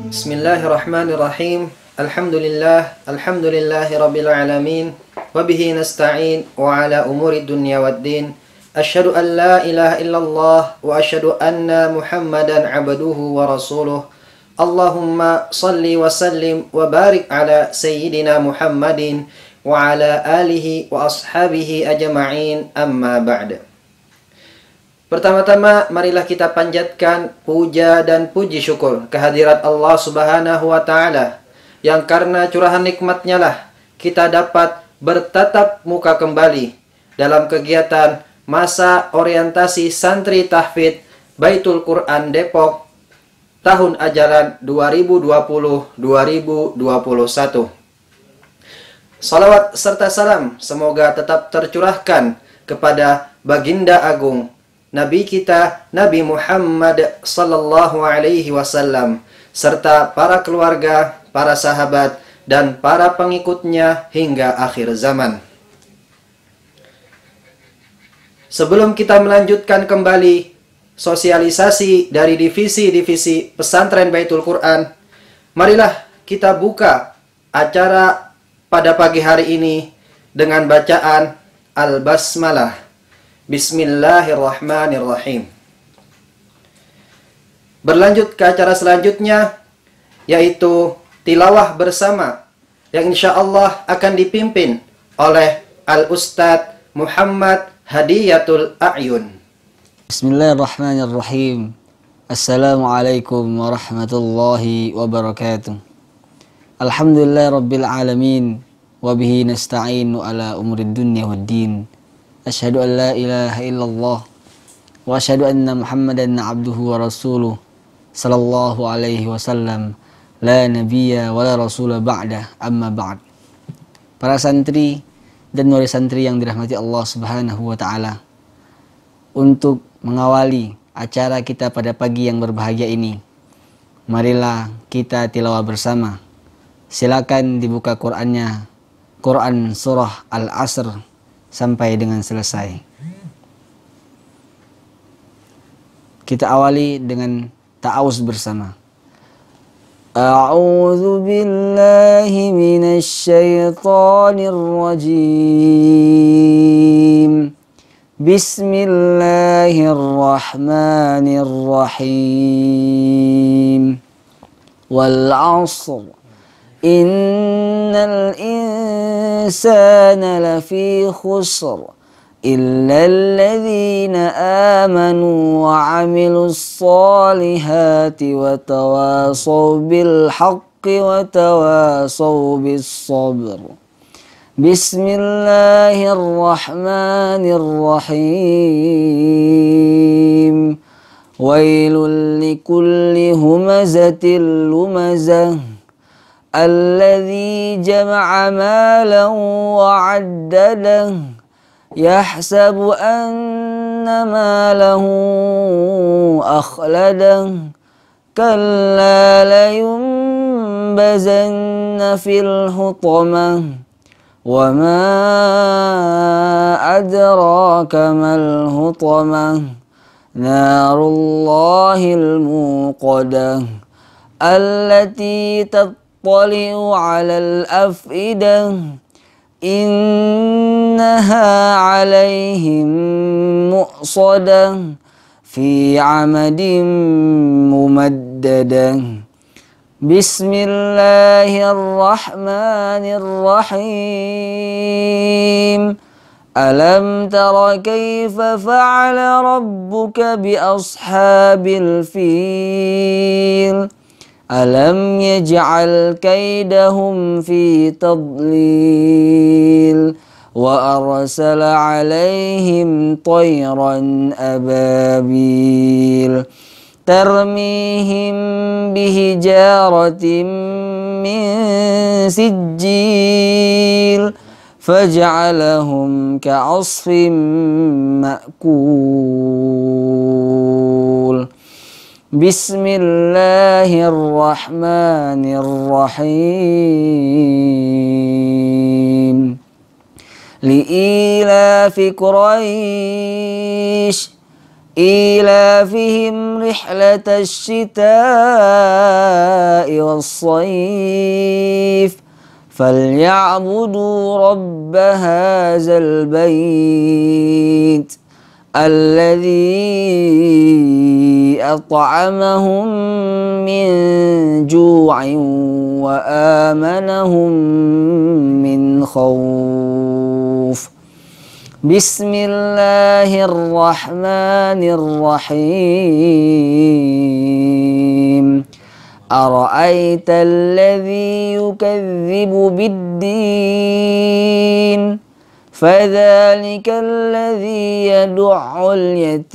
Bismillahirrahmanirrahim. Alhamdulillahi rabbil alamin. Wabihi nasta'in wa ala umuri dunya waddin. Asyhadu an la ilaha illallah wa asyhadu anna Muhammadan abduhu wa rasuluh. Allahumma salli wa sallim wa barik ala sayyidina Muhammadin wa ala alihi wa ashabihi ajma'in, amma ba'd. Pertama-tama marilah kita panjatkan puja dan puji syukur kehadirat Allah Subhanahu wa Ta'ala, yang karena curahan nikmatnya lah kita dapat bertatap muka kembali dalam kegiatan masa orientasi santri tahfidz Baitul Quran Depok tahun ajaran 2020-2021. Salawat serta salam semoga tetap tercurahkan kepada Baginda Agung Nabi kita Nabi Muhammad sallallahu alaihi wasallam serta para keluarga, para sahabat dan para pengikutnya hingga akhir zaman. Sebelum kita melanjutkan kembali sosialisasi dari divisi-divisi pesantren Baitul Quran, marilah kita buka acara pada pagi hari ini dengan bacaan Al-Basmalah. Bismillahirrahmanirrahim. Berlanjut ke acara selanjutnya, yaitu tilawah bersama, yang insya Allah akan dipimpin oleh Al-Ustadz Muhammad Hadiyatul A'yun. Bismillahirrahmanirrahim. Assalamualaikum warahmatullahi wabarakatuh. Alhamdulillah rabbil alamin. Wabihi nasta'inu ala umurid dunya waddin. Asyhadu an la ilaha illallah wa asyhadu anna Muhammadan abduhu wa rasuluh sallallahu alaihi wasallam, la nabiyya wa la rasula ba'dah, amma ba'd. Para santri dan wali santri yang dirahmati Allah Subhanahu wa Ta'ala, untuk mengawali acara kita pada pagi yang berbahagia ini, marilah kita tilawah bersama. Silakan dibuka Qur'annya, Quran surah Al-Asr sampai dengan selesai. Kita awali dengan ta'awuz bersama. A'udzu billahi minasy syaithanir rajim. Bismillahirrahmanirrahim. Wal 'ashr. Innal insana lafi khusr illa alladhina amanu wa 'amilus solihati wa tawasaw bil haqqi wa tawasaw bis sabr. Bismillahirrahmanirrahim. Wailul likulli humazatil lumazah alladzi jama'a malan wa 'addadah yahsabu anna malahu akhladah kalla layunbazanna fil hutamah wa ma adraka mal hutamah narullahil muqadah allati طلعوا على الأفئدة إنها عليهم مؤصدة في عمد ممددة. بسم الله الرحمن الرحيم. ألم تر كيف فعل ربك بأصحاب الفيل Alam yaj'al kaidahum fi tadlil وأرسل عليهم طيرا أبابيل ترميهم بحجارة من سجيل فجعلهم كعصف مأكول. بسم الله الرحمن الرحيم. لإيلاف قريش إيلافهم رحلة الشتاء والصيف فليعبدوا رب هذا البيت الذي أطعمهم من جوع وآمنهم من خوف. بسم الله الرحمن الرحيم. أرأيت الذي يكذب بالدين فذلك الذي يدع اليتيم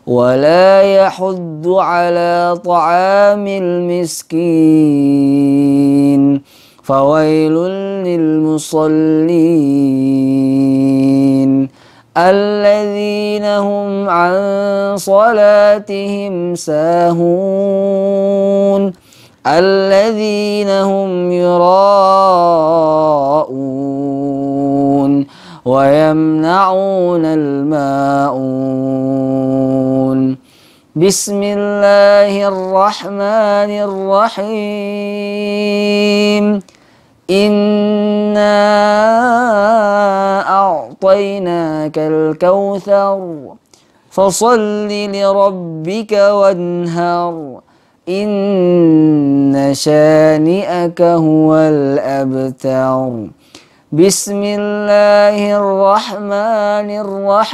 ولا يحض على طعام المسكين فويل للمصلين الذين هم عن صلاتهم ساهون الذين هم يراءون ويمنعون الماعون. بسم الله الرحمن الرحيم. إنا أعطيناك الكوثر فصل لربك وانهر إن شانئك هو الأبتر. بسم الله الرحمن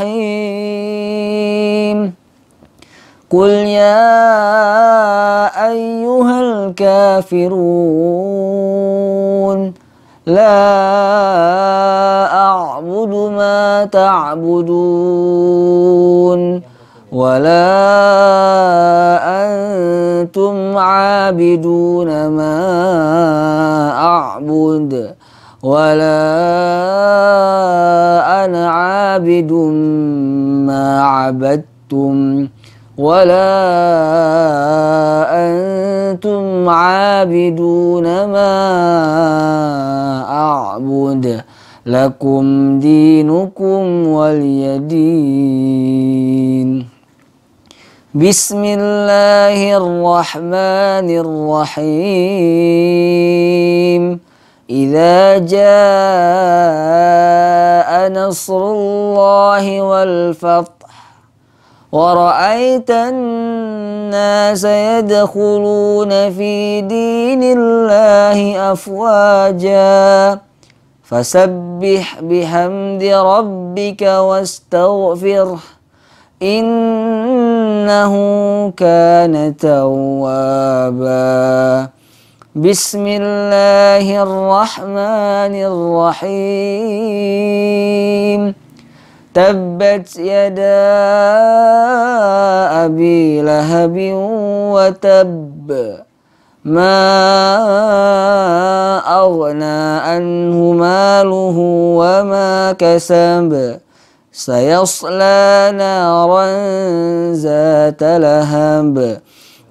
الرحيم. قل يا أيها الكافرون لا أعبد ما تعبدون ولا أنتم عابدون ما أعبد ولا أنا عابد ما عبدتم ولا أنتم عابدون ما أعبد لكم دينكم ولي دين. بسم الله الرحمن الرحيم. إذا جاء نصر الله والفتح ورأيت الناس يدخلون في دين الله أفواجا فسبح بحمد ربك واستغفره إنه كان توابا. بسم الله الرحمن الرحيم. تبت يدا أبي لهب وتب ما أغنى عنه ماله وما كسب سيصلى نارا ذات لهب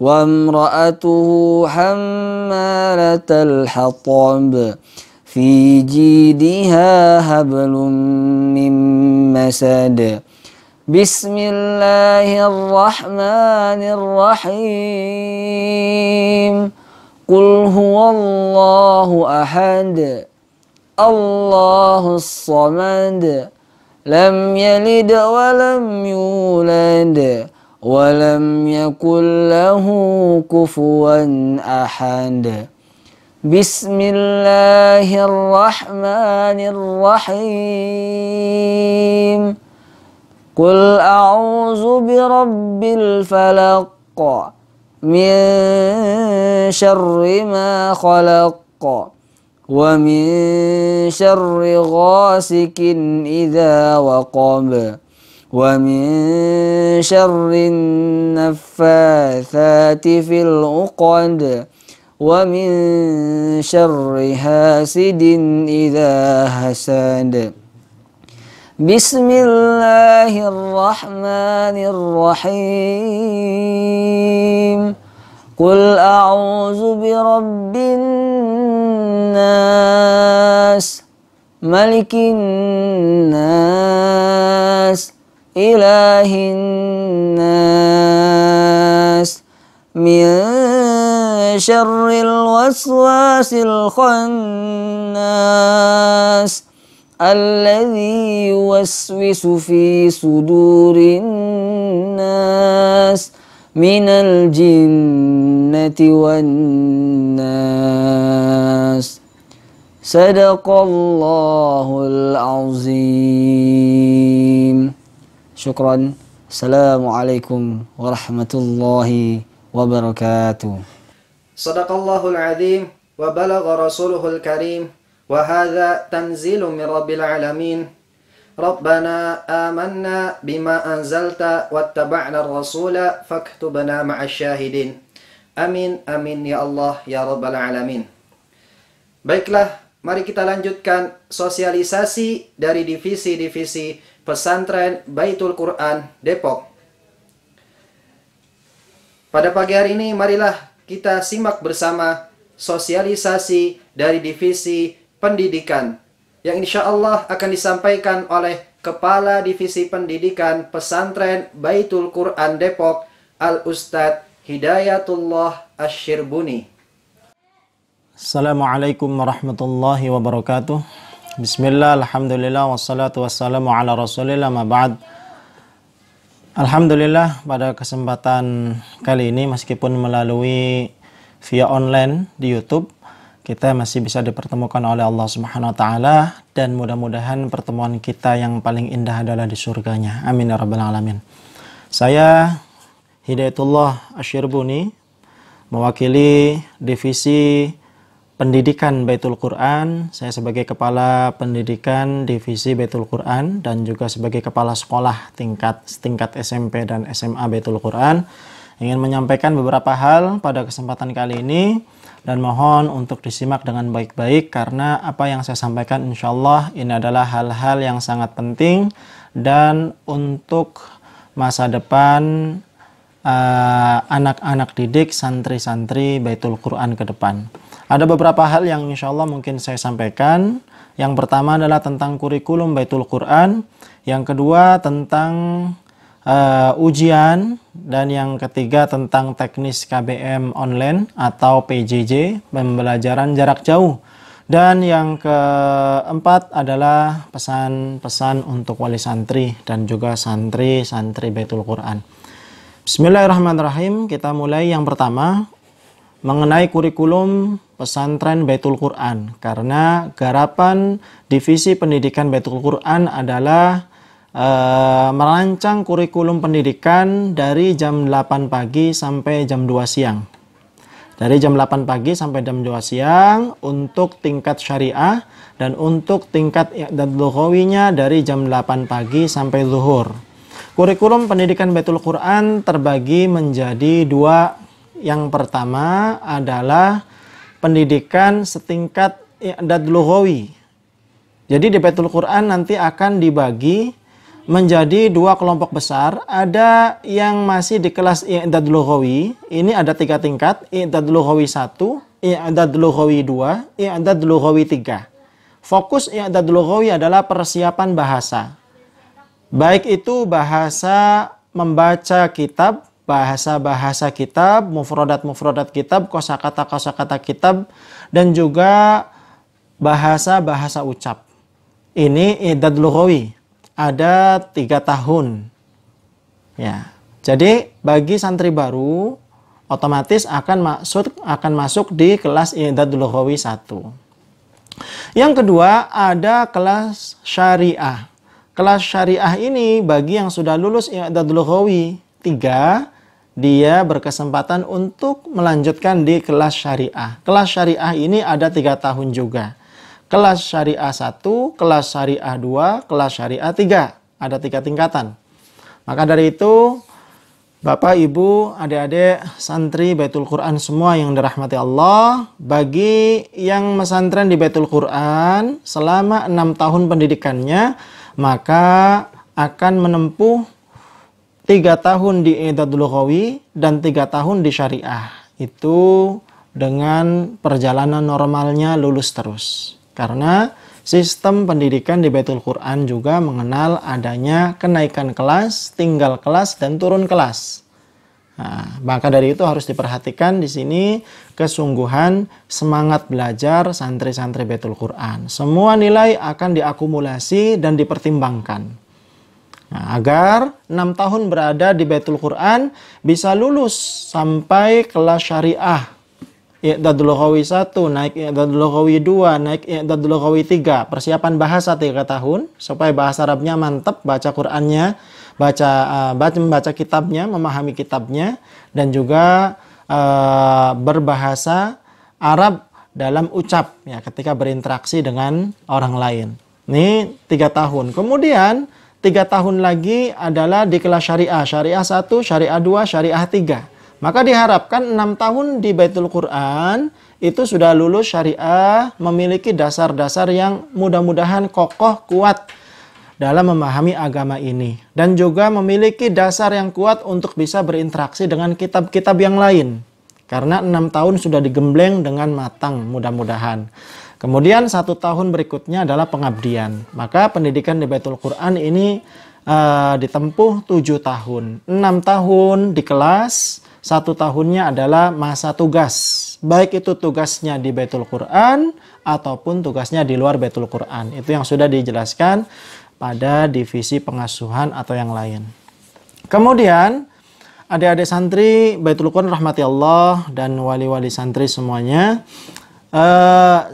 وامرأته حمالة الحطب في جيدها حبل من مسد. بسم الله الرحمن الرحيم. قل هو الله أحد الله الصمد لم يلد ولم يولد ولم يكن له كفوا أحد. بسم الله الرحمن الرحيم. قل أعوذ برب الفلق من شر ما خلق ومن شر غاسق إذا وقب ومن شر النفاثات في العقد ومن شر حاسد إذا حسد. بسم الله الرحمن الرحيم. قل أعوذ برب الناس ملك الناس إله الناس من شر الوسواس الخناس الذي يوسوس في صدور الناس من الجنة والناس. Sadaqallahul azim. Syukran. Assalamualaikum warahmatullahi wabarakatuh. Sadaqallahul azim wa balagha rasuluhul karim wa hadha tanzilun min rabbil alamin. Rabbana amanna bima anzalta wattaba'na ar-rasula faktubna ma'asy syahidin. Amin amin ya Allah ya rabbal alamin. Baiklah, mari kita lanjutkan sosialisasi dari divisi-divisi pesantren Baitul Quran Depok. Pada pagi hari ini marilah kita simak bersama sosialisasi dari divisi pendidikan yang insya Allah akan disampaikan oleh Kepala Divisi Pendidikan Pesantren Baitul Quran Depok, Al-Ustadz Hidayatullah Asy-Syirbuni. Assalamualaikum warahmatullahi wabarakatuh. Bismillah, alhamdulillah, wassalatu wassalamu ala rasulillah, ma ba'd. Alhamdulillah, pada kesempatan kali ini meskipun melalui via online di YouTube, kita masih bisa dipertemukan oleh Allah Subhanahu wa taala, dan mudah-mudahan pertemuan kita yang paling indah adalah di surganya. Amin ya rabbal alamin. Saya Hidayatullah Asy-Syirbuni mewakili divisi pendidikan Baitul Quran. Saya sebagai kepala pendidikan divisi Baitul Quran dan juga sebagai kepala sekolah tingkat SMP dan SMA Baitul Quran ingin menyampaikan beberapa hal pada kesempatan kali ini, dan mohon untuk disimak dengan baik-baik karena apa yang saya sampaikan insya Allah ini adalah hal-hal yang sangat penting dan untuk masa depan anak-anak didik santri-santri Baitul Quran ke depan. Ada beberapa hal yang insya Allah mungkin saya sampaikan. Yang pertama adalah tentang kurikulum Baitul Quran, yang kedua tentang ujian, dan yang ketiga tentang teknis KBM online atau PJJ, pembelajaran jarak jauh, dan yang keempat adalah pesan-pesan untuk wali santri dan juga santri-santri Baitul Quran. Bismillahirrahmanirrahim. Kita mulai yang pertama mengenai kurikulum pesantren Baitul Quran, karena garapan divisi pendidikan Baitul Quran adalah merancang kurikulum pendidikan dari jam 8 pagi sampai jam 2 siang. Dari jam 8 pagi sampai jam 2 siang untuk tingkat syariah, dan untuk tingkat i'dad lughawinya dari jam 8 pagi sampai zuhur. Kurikulum pendidikan Baitul Quran terbagi menjadi dua. Yang pertama adalah pendidikan setingkat i'dad lughawi. Jadi di Baitul Quran nanti akan dibagi menjadi dua kelompok besar. Ada yang masih di kelas i'dad lughawi. Ini ada 3 tingkat, i'dad lughawi 1, i'dad lughawi 2, i'dad lughawi 3. Fokus i'dad lughawi adalah persiapan bahasa. Baik itu bahasa membaca kitab, bahasa-bahasa kitab, mufradat-mufradat kitab, kosakata-kosakata kitab, dan juga bahasa-bahasa ucap. Ini i'dad lughawi. Ada 3 tahun. Ya. Jadi bagi santri baru otomatis akan masuk di kelas i'dad lughawi 1. Yang kedua ada kelas syariah. Kelas syariah ini bagi yang sudah lulus i'dad lughawi 3 dia berkesempatan untuk melanjutkan di kelas syariah. Kelas syariah ini ada 3 tahun juga. Kelas syariah 1, kelas syariah 2, kelas syariah 3. Ada 3 tingkatan. Maka dari itu, Bapak, Ibu, adik-adik, santri Baitul Quran semua yang dirahmati Allah, bagi yang mesantren di Baitul Quran selama 6 tahun pendidikannya, maka akan menempuh 3 tahun di I'dadul Lughawi dan 3 tahun di syariah. Itu dengan perjalanan normalnya lulus terus. Karena sistem pendidikan di Baitul Quran juga mengenal adanya kenaikan kelas, tinggal kelas, dan turun kelas. Nah, maka dari itu harus diperhatikan di sini kesungguhan semangat belajar santri-santri Baitul Quran. Semua nilai akan diakumulasi dan dipertimbangkan. Nah, agar 6 tahun berada di Baitul Quran bisa lulus sampai kelas syariah. I'dadul Lughawi 1, naik I'dadul Lughawi 2, naik I'dadul Lughawi 3. Persiapan bahasa 3 tahun supaya bahasa Arabnya mantap, baca Qur'annya, baca kitabnya, memahami kitabnya, dan juga berbahasa Arab dalam ucap ya ketika berinteraksi dengan orang lain. Ini 3 tahun. Kemudian 3 tahun lagi adalah di kelas syariah. Syariah 1, syariah 2, syariah 3. Maka diharapkan 6 tahun di Baitul Quran itu sudah lulus syariah, memiliki dasar-dasar yang mudah-mudahan kokoh, kuat dalam memahami agama ini. Dan juga memiliki dasar yang kuat untuk bisa berinteraksi dengan kitab-kitab yang lain. Karena 6 tahun sudah digembleng dengan matang mudah-mudahan. Kemudian 1 tahun berikutnya adalah pengabdian. Maka pendidikan di Baitul Quran ini ditempuh 7 tahun. 6 tahun di kelas, 1 tahunnya adalah masa tugas. Baik itu tugasnya di Baitul Quran ataupun tugasnya di luar Baitul Quran. Itu yang sudah dijelaskan pada divisi pengasuhan atau yang lain. Kemudian adik-adik santri Baitul Quran rahmati Allah dan wali-wali santri semuanya,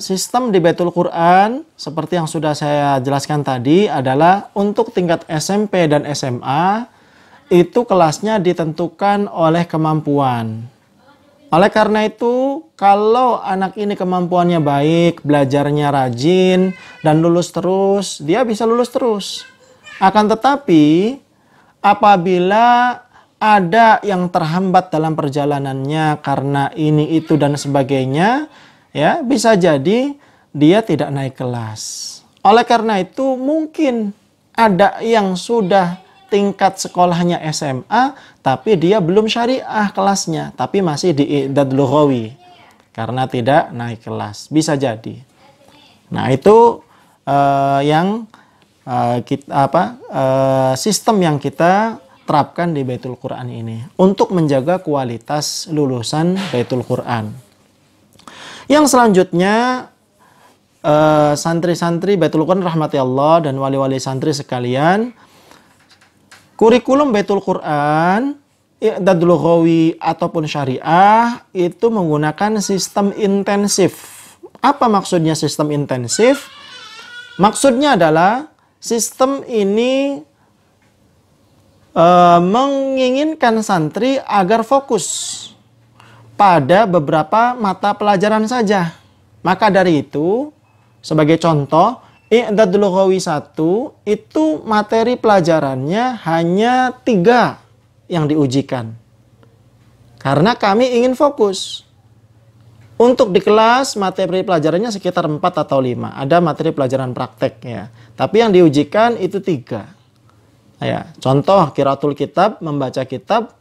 sistem di Baitul Quran seperti yang sudah saya jelaskan tadi adalah untuk tingkat SMP dan SMA itu kelasnya ditentukan oleh kemampuan. Oleh karena itu, kalau anak ini kemampuannya baik, belajarnya rajin dan lulus terus, dia bisa lulus terus. Akan tetapi apabila ada yang terhambat dalam perjalanannya karena ini itu dan sebagainya, ya bisa jadi dia tidak naik kelas. Oleh karena itu mungkin ada yang sudah tingkat sekolahnya SMA tapi dia belum syariah kelasnya, tapi masih di I'dadul Lughawi karena tidak naik kelas, bisa jadi. Nah itu sistem yang kita terapkan di Baitul Quran ini untuk menjaga kualitas lulusan Baitul Quran. Yang selanjutnya, santri-santri Baitul Quran rahmati Allah dan wali-wali santri sekalian, kurikulum Baitul Quran, I'dadul Lughawi ataupun syariah itu menggunakan sistem intensif. Apa maksudnya sistem intensif? Maksudnya adalah sistem ini menginginkan santri agar fokus pada beberapa mata pelajaran saja. Maka dari itu, sebagai contoh, I'dadul Lughawi 1 itu materi pelajarannya hanya 3 yang diujikan. Karena kami ingin fokus. Untuk di kelas materi pelajarannya sekitar 4 atau 5. Ada materi pelajaran praktek ya. Tapi yang diujikan itu 3. Ya, contoh qiraatul kitab, membaca kitab.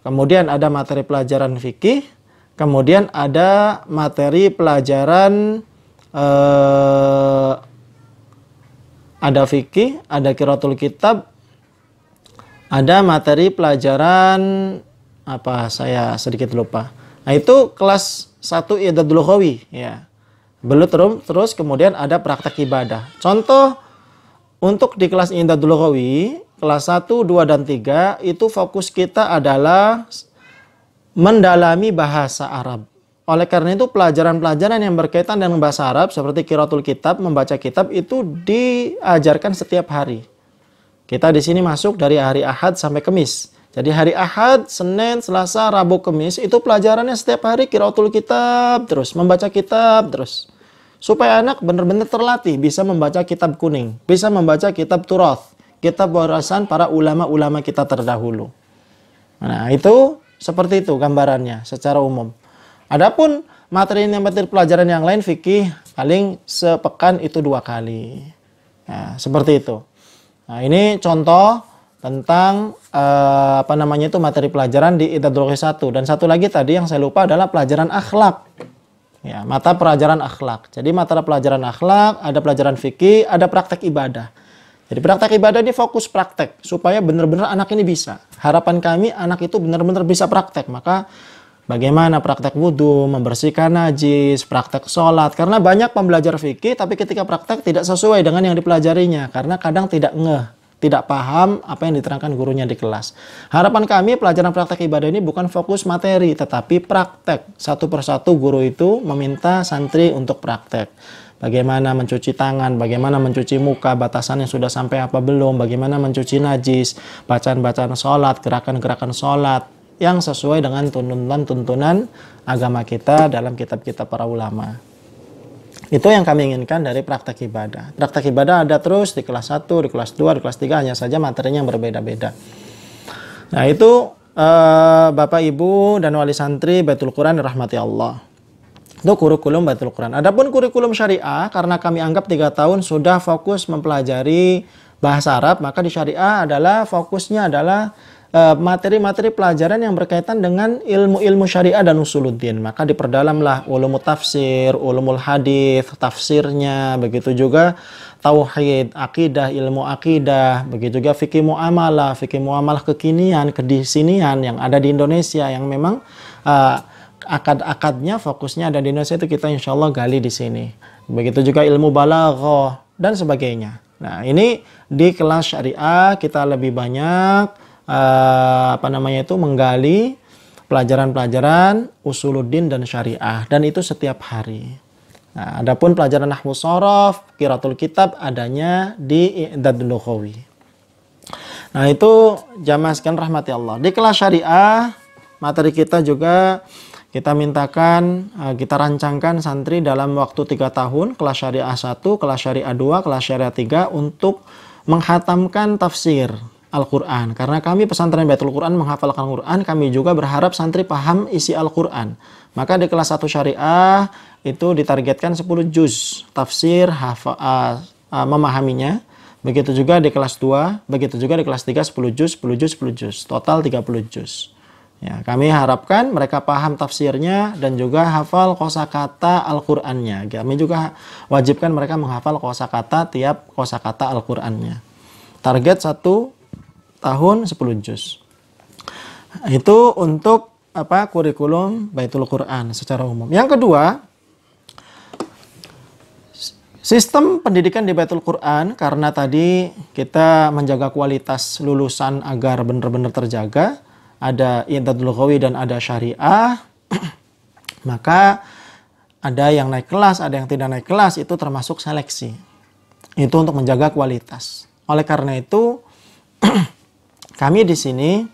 Kemudian ada materi pelajaran fikih. Kemudian ada materi pelajaran ada fikih, ada qiraatul kitab, ada materi pelajaran apa saya sedikit lupa. Nah, itu kelas 1 I'dadul Lughawi ya. Belum terus kemudian ada praktek ibadah. Contoh untuk di kelas I'dadul Lughawi, kelas 1, 2 dan 3 itu fokus kita adalah mendalami bahasa Arab. Oleh karena itu pelajaran-pelajaran yang berkaitan dengan bahasa Arab seperti qiraatul kitab, membaca kitab itu diajarkan setiap hari. Kita di sini masuk dari hari Ahad sampai Kamis. Jadi hari Ahad, Senin, Selasa, Rabu, Kamis itu pelajarannya setiap hari qiraatul kitab terus, membaca kitab terus. Supaya anak benar-benar terlatih bisa membaca kitab kuning, bisa membaca kitab Turath, kitab warisan para ulama-ulama kita terdahulu. Nah, itu seperti itu gambarannya secara umum. Adapun materi pelajaran yang lain fikih paling sepekan itu 2 kali. Nah, seperti itu. Nah, ini contoh tentang materi pelajaran di I'dadul Lughah 1. Dan satu lagi tadi yang saya lupa adalah pelajaran akhlak. Ya, mata pelajaran akhlak. Jadi mata pelajaran akhlak, ada pelajaran fikih, ada praktek ibadah. Jadi praktek ibadah ini fokus praktek supaya benar-benar anak ini bisa. Harapan kami anak itu benar-benar bisa praktek. Maka bagaimana praktek wudhu, membersihkan najis, praktek sholat. Karena banyak pembelajar fikih tapi ketika praktek tidak sesuai dengan yang dipelajarinya. Karena kadang tidak tidak paham apa yang diterangkan gurunya di kelas. Harapan kami pelajaran praktek ibadah ini bukan fokus materi, tetapi praktek. Satu persatu guru itu meminta santri untuk praktek. Bagaimana mencuci tangan, bagaimana mencuci muka, batasannya sudah sampai apa belum, bagaimana mencuci najis, bacaan-bacaan sholat, gerakan-gerakan sholat, yang sesuai dengan tuntunan-tuntunan agama kita dalam kitab-kitab para ulama. Itu yang kami inginkan dari praktek ibadah. Praktek ibadah ada terus di kelas 1, di kelas 2, di kelas 3, hanya saja materinya yang berbeda-beda. Nah itu Bapak Ibu dan wali santri Baitul Quran rahmati Allah. Itu kurikulum Baitul Quran. Adapun kurikulum syariah, karena kami anggap 3 tahun sudah fokus mempelajari bahasa Arab, maka di syariah adalah fokusnya adalah materi-materi pelajaran yang berkaitan dengan ilmu-ilmu syariah dan usuluddin. Maka diperdalamlah ulumul tafsir, ulumul hadis, tafsirnya, begitu juga tauhid, akidah, ilmu akidah, begitu juga fikih muamalah kekinian, kedisinian yang ada di Indonesia yang memang akad-akadnya fokusnya ada di Indonesia, itu kita insya Allah gali di sini. Begitu juga ilmu balaghah dan sebagainya. Nah, ini di kelas syariah kita lebih banyak menggali pelajaran-pelajaran usuluddin dan syariah, dan itu setiap hari. Nah, adapun pelajaran nahwu shorof, qiraatul kitab adanya di I'dadul Lughawi. Nah, itu jamaah sekalian rahmati Allah. Di kelas syariah materi kita juga kita mintakan, kita rancangkan santri dalam waktu 3 tahun, kelas syariah 1, kelas syariah 2, kelas syariah 3 untuk menghatamkan tafsir Al-Quran. Karena kami pesantren Baitul Quran menghafalkan Al-Quran, kami juga berharap santri paham isi Al-Quran. Maka di kelas 1 syariah itu ditargetkan 10 juz tafsir, memahaminya. Begitu juga di kelas 2, begitu juga di kelas 3 10 juz, 10 juz, 10 juz. Total 30 juz. Ya, kami harapkan mereka paham tafsirnya dan juga hafal kosakata Al-Qur'annya. Kami juga wajibkan mereka menghafal kosakata tiap kosakata Al-Qur'annya. Target 1 tahun 10 juz. Itu untuk kurikulum Baitul Quran secara umum. Yang kedua, sistem pendidikan di Baitul Quran, karena tadi kita menjaga kualitas lulusan agar benar-benar terjaga, ada I'dadul Lughawi dan ada syariah, maka ada yang naik kelas, ada yang tidak naik kelas, itu termasuk seleksi. Itu untuk menjaga kualitas. Oleh karena itu, kami di sini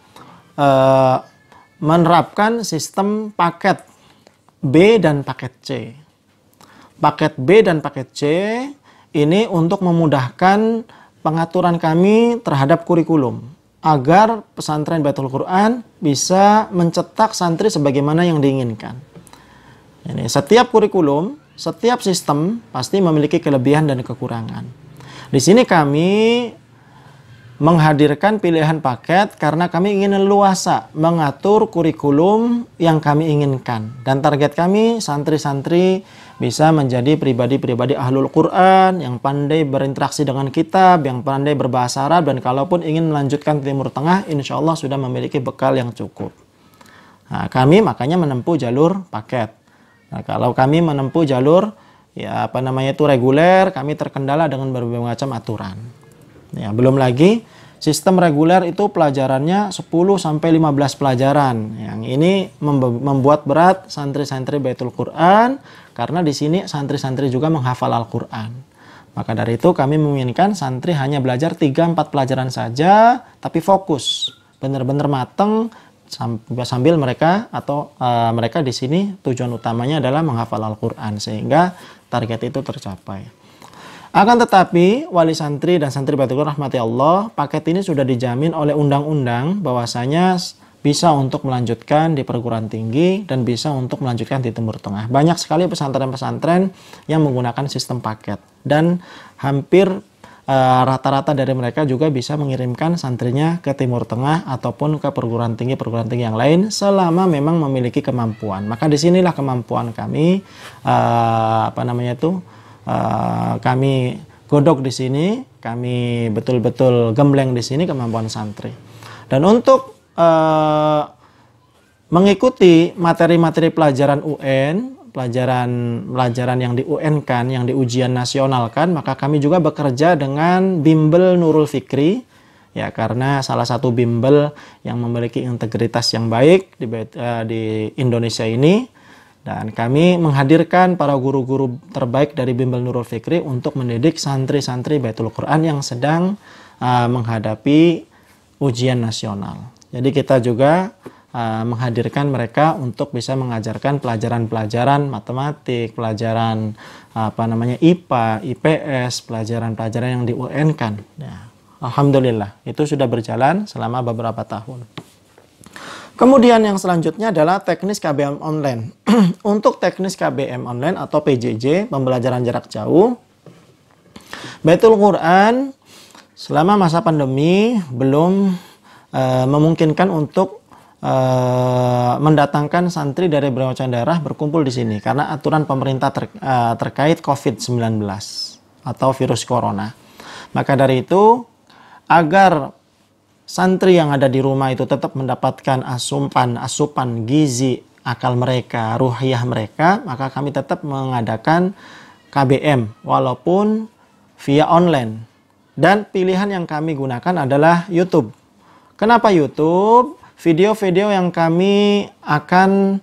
menerapkan sistem paket B dan paket C. Paket B dan paket C ini untuk memudahkan pengaturan kami terhadap kurikulum, agar pesantren Baitul Quran bisa mencetak santri sebagaimana yang diinginkan. Ini setiap kurikulum, setiap sistem pasti memiliki kelebihan dan kekurangan. Di sini kami menghadirkan pilihan paket karena kami ingin leluasa mengatur kurikulum yang kami inginkan. Dan target kami santri-santri bisa menjadi pribadi-pribadi ahlul Quran yang pandai berinteraksi dengan kitab, yang pandai berbahasa Arab, dan kalaupun ingin melanjutkan Timur Tengah, insya Allah sudah memiliki bekal yang cukup. Nah, kami makanya menempuh jalur paket. Nah, kalau kami menempuh jalur reguler, kami terkendala dengan berbagai macam aturan. Ya, belum lagi sistem reguler itu pelajarannya 10-15 pelajaran. Yang ini membuat berat santri-santri Baitul Quran, karena di sini santri-santri juga menghafal Al-Quran. Maka dari itu kami menginginkan santri hanya belajar 3-4 pelajaran saja, tapi fokus. benar-benar matang sambil mereka mereka di sini tujuan utamanya adalah menghafal Al-Qur'an sehingga target itu tercapai. Akan tetapi wali santri dan santri Baitul Qur'an rahmati Allah, paket ini sudah dijamin oleh undang-undang bahwasanya bisa untuk melanjutkan di perguruan tinggi dan bisa untuk melanjutkan di Timur Tengah. Banyak sekali pesantren-pesantren yang menggunakan sistem paket dan hampir rata-rata dari mereka juga bisa mengirimkan santrinya ke Timur Tengah ataupun ke perguruan tinggi yang lain selama memang memiliki kemampuan. Maka disinilah kemampuan kami kami godok di sini, kami betul-betul gembleng di sini kemampuan santri. Dan untuk mengikuti materi-materi pelajaran UN, pelajaran yang di UN kan, yang di ujian nasional kan, maka kami juga bekerja dengan Bimbel Nurul Fikri, ya, karena salah satu bimbel yang memiliki integritas yang baik di Indonesia ini, dan kami menghadirkan para guru-guru terbaik dari Bimbel Nurul Fikri untuk mendidik santri-santri Baitul Qur'an yang sedang menghadapi ujian nasional. Jadi kita juga menghadirkan mereka untuk bisa mengajarkan pelajaran-pelajaran matematik, pelajaran IPA, IPS, pelajaran-pelajaran yang di UN kan. Ya, alhamdulillah itu sudah berjalan selama beberapa tahun. Kemudian yang selanjutnya adalah teknis KBM online. Untuk teknis KBM online atau PJJ, pembelajaran jarak jauh, Baitul Qur'an selama masa pandemi belum memungkinkan untuk mendatangkan santri dari berbagai macam daerah berkumpul di sini karena aturan pemerintah terkait COVID-19 atau virus corona. Maka dari itu, agar santri yang ada di rumah itu tetap mendapatkan asupan gizi akal mereka, ruhiyah mereka, maka kami tetap mengadakan KBM walaupun via online. Dan pilihan yang kami gunakan adalah YouTube. Kenapa YouTube? Video-video yang kami akan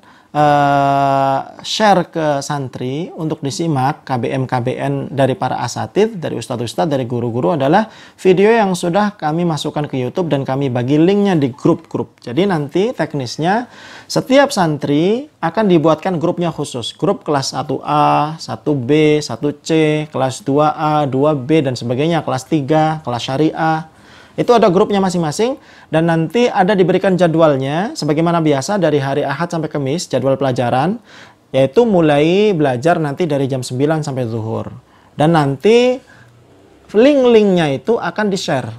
share ke santri untuk disimak, KBM dari para asatidz, dari ustadz-ustadz, dari guru-guru adalah video yang sudah kami masukkan ke YouTube dan kami bagi linknya di grup-grup. Jadi nanti teknisnya setiap santri akan dibuatkan grupnya khusus. Grup kelas 1A, 1B, 1C, kelas 2A, 2B dan sebagainya, kelas 3, kelas syariah. Itu ada grupnya masing-masing dan nanti ada diberikan jadwalnya sebagaimana biasa dari hari Ahad sampai Kamis, jadwal pelajaran, yaitu mulai belajar nanti dari jam 9 sampai zuhur. Dan nanti link-linknya itu akan di-share.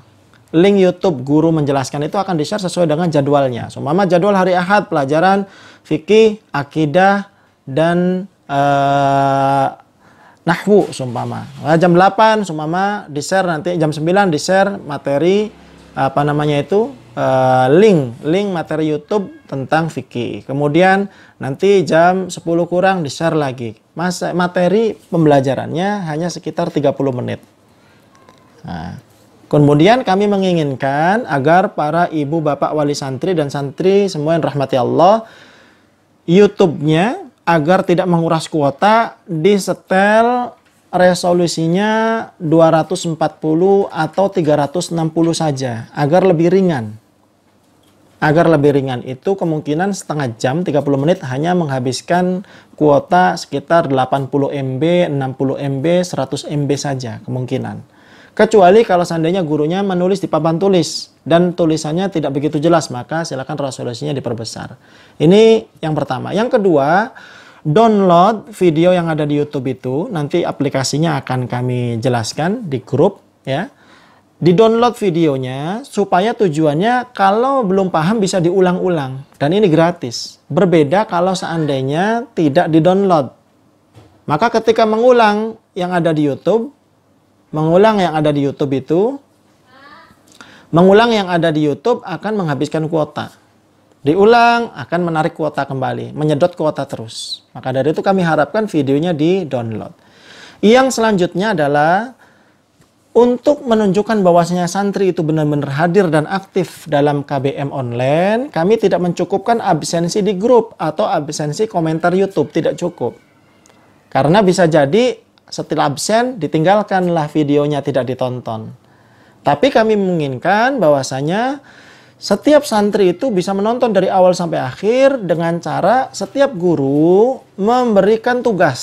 Link YouTube guru menjelaskan itu akan di-share sesuai dengan jadwalnya. Seumpama jadwal hari Ahad pelajaran fikih, akidah dan Nahwu sumpama. Jam 8 sumpama di-share, nanti jam 9 di-share materi link materi YouTube tentang fikih. Kemudian nanti jam 10 kurang di-share lagi. Materi pembelajarannya hanya sekitar 30 menit. Nah, kemudian kami menginginkan agar para ibu, bapak, wali santri dan santri semua yang rahmati Allah, YouTube-nya agar tidak menguras kuota, disetel resolusinya 240 atau 360 saja agar lebih ringan. Agar lebih ringan itu kemungkinan setengah jam 30 menit hanya menghabiskan kuota sekitar 80 MB, 60 MB, 100 MB saja kemungkinan. Kecuali kalau seandainya gurunya menulis di papan tulis dan tulisannya tidak begitu jelas, maka silakan resolusinya diperbesar. Ini yang pertama. Yang kedua, download video yang ada di YouTube itu, nanti aplikasinya akan kami jelaskan di grup ya. Di-download videonya supaya tujuannya kalau belum paham bisa diulang-ulang dan ini gratis. Berbeda kalau seandainya tidak di-download. Maka ketika mengulang yang ada di YouTube, mengulang yang ada di YouTube akan menghabiskan kuota. Diulang akan menarik kuota kembali, menyedot kuota terus. Maka dari itu kami harapkan videonya di-download. Yang selanjutnya adalah untuk menunjukkan bahwasanya santri itu benar-benar hadir dan aktif dalam KBM online, kami tidak mencukupkan absensi di grup atau absensi komentar YouTube, tidak cukup. Karena bisa jadi setelah absen ditinggalkanlah videonya, tidak ditonton. Tapi kami menginginkan bahwasanya Setiap santri itu bisa menonton dari awal sampai akhir dengan cara setiap guru memberikan tugas.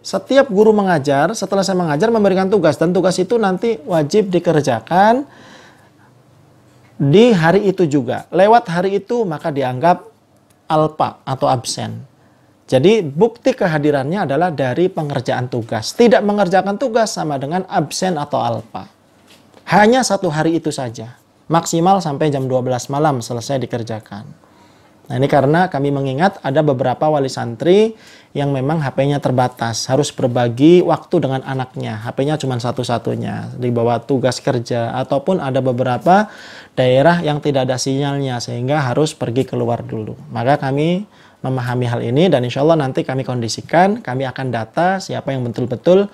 Setiap guru mengajar, setelah saya mengajar memberikan tugas. Dan tugas itu nanti wajib dikerjakan di hari itu juga. Lewat hari itu maka dianggap alpa atau absen. Jadi bukti kehadirannya adalah dari pengerjaan tugas. Tidak mengerjakan tugas sama dengan absen atau alpa. Hanya satu hari itu saja. Maksimal sampai jam 12 malam selesai dikerjakan. Nah ini karena kami mengingat ada beberapa wali santri yang memang HP-nya terbatas. Harus berbagi waktu dengan anaknya. HP-nya cuma satu-satunya. Dibawa tugas kerja. Ataupun ada beberapa daerah yang tidak ada sinyalnya. Sehingga harus pergi keluar dulu. Maka kami memahami hal ini. Dan insya Allah nanti kami kondisikan. Kami akan data siapa yang betul-betul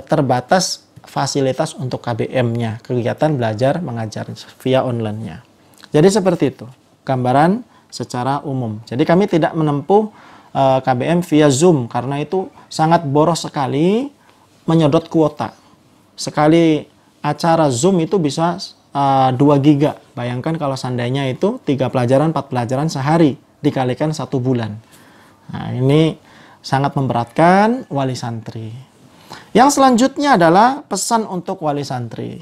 terbatas fasilitas untuk KBM-nya, kegiatan belajar mengajar via online-nya. Jadi seperti itu, gambaran secara umum. Jadi kami tidak menempuh KBM via Zoom, karena itu sangat boros sekali, menyedot kuota. Sekali acara Zoom itu bisa 2 giga. Bayangkan kalau seandainya itu 3 pelajaran, 4 pelajaran sehari, dikalikan 1 bulan. Nah ini sangat memberatkan wali santri. Yang selanjutnya adalah pesan untuk wali santri.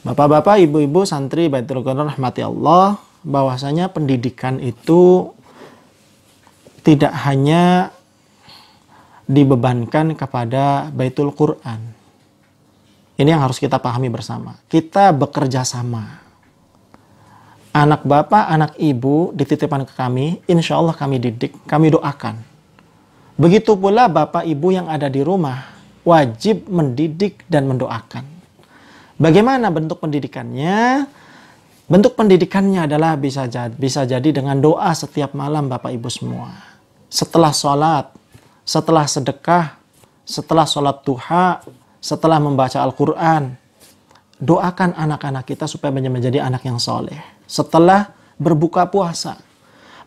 Bapak-bapak, ibu-ibu santri Baitul Quran rahmati Allah, bahwasanya pendidikan itu tidak hanya dibebankan kepada Baitul Quran. Ini yang harus kita pahami bersama. Kita bekerja sama. Anak bapak, anak ibu dititipkan ke kami, insya Allah kami didik, kami doakan. Begitu pula bapak ibu yang ada di rumah wajib mendidik dan mendoakan. Bagaimana bentuk pendidikannya? Bentuk pendidikannya adalah bisa jadi dengan doa setiap malam bapak ibu semua. Setelah sholat, setelah sedekah, setelah sholat duha, setelah membaca Al-Quran. Doakan anak-anak kita supaya menjadi anak yang soleh. Setelah berbuka puasa,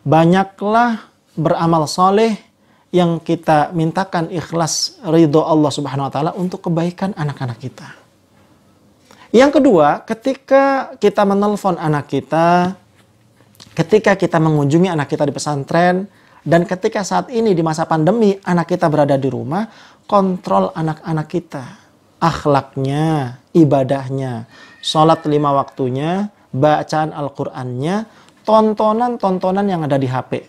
banyaklah beramal soleh yang kita mintakan ikhlas ridho Allah Subhanahu wa taala untuk kebaikan anak-anak kita. Yang kedua, ketika kita menelpon anak kita, ketika kita mengunjungi anak kita di pesantren, dan ketika saat ini di masa pandemi anak kita berada di rumah, kontrol anak-anak kita, akhlaknya, ibadahnya, sholat 5 waktunya, bacaan Al-Qur'annya, tontonan-tontonan yang ada di HP.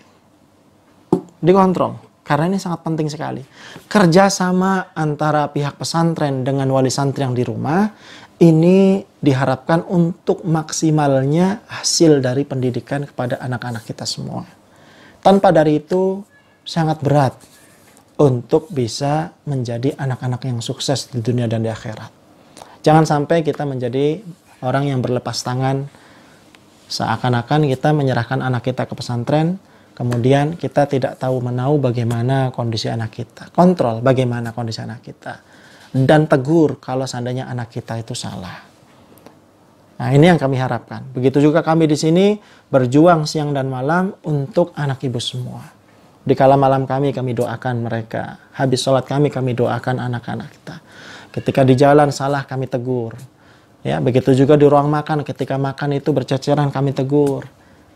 Dikontrol. Karena ini sangat penting sekali. Kerjasama antara pihak pesantren dengan wali santri yang di rumah, ini diharapkan untuk maksimalnya hasil dari pendidikan kepada anak-anak kita semua. Tanpa dari itu, sangat berat untuk bisa menjadi anak-anak yang sukses di dunia dan di akhirat. Jangan sampai kita menjadi orang yang berlepas tangan, seakan-akan kita menyerahkan anak kita ke pesantren, kemudian kita tidak tahu menahu bagaimana kondisi anak kita. Kontrol bagaimana kondisi anak kita. Dan tegur kalau seandainya anak kita itu salah. Nah ini yang kami harapkan. Begitu juga kami di sini berjuang siang dan malam untuk anak ibu semua. Di kala malam kami doakan mereka. Habis sholat kami doakan anak-anak kita. Ketika di jalan salah kami tegur. Ya, begitu juga di ruang makan, ketika makan itu berceceran kami tegur.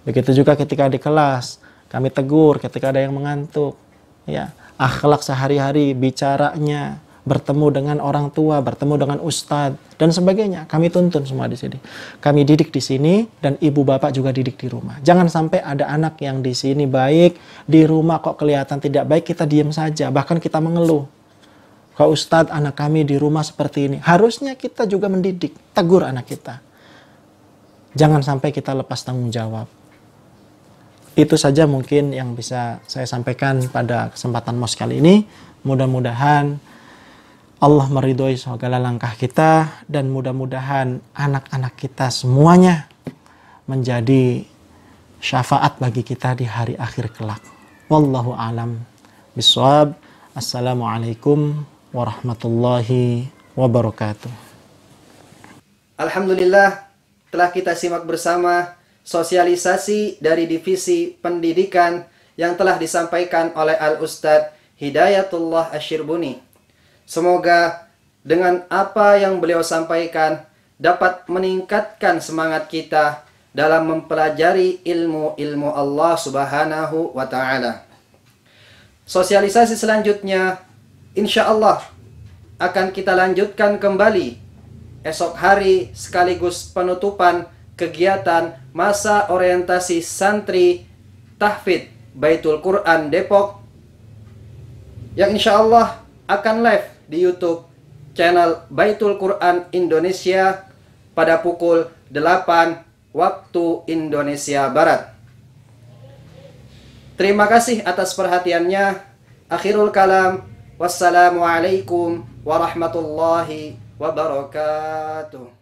Begitu juga ketika di kelas. Kami tegur ketika ada yang mengantuk. Ya, akhlak sehari-hari, bicaranya, bertemu dengan orang tua, bertemu dengan ustadz, dan sebagainya. Kami tuntun semua di sini. Kami didik di sini, dan ibu bapak juga didik di rumah. Jangan sampai ada anak yang di sini baik, di rumah kok kelihatan tidak baik, kita diam saja. Bahkan kita mengeluh. Kok ustadz, anak kami di rumah seperti ini. Harusnya kita juga mendidik, tegur anak kita. Jangan sampai kita lepas tanggung jawab. Itu saja mungkin yang bisa saya sampaikan pada kesempatan MOS kali ini. Mudah-mudahan Allah meridhoi segala langkah kita, dan mudah-mudahan anak-anak kita semuanya menjadi syafaat bagi kita di hari akhir kelak. Wallahu a'lam bishawab. Assalamualaikum warahmatullahi wabarakatuh. Alhamdulillah, telah kita simak bersama sosialisasi dari Divisi Pendidikan yang telah disampaikan oleh Al-Ustadz Hidayatullah Asy-Syirbuni. Semoga dengan apa yang beliau sampaikan dapat meningkatkan semangat kita dalam mempelajari ilmu-ilmu Allah Subhanahu wa Ta'ala. Sosialisasi selanjutnya, insya Allah akan kita lanjutkan kembali esok hari sekaligus penutupan kegiatan masa orientasi santri tahfidz Baitul Quran Depok yang insya Allah akan live di YouTube channel Baitul Quran Indonesia pada pukul 8 waktu Indonesia Barat. Terima kasih atas perhatiannya. Akhirul kalam. Wassalamualaikum warahmatullahi wabarakatuh.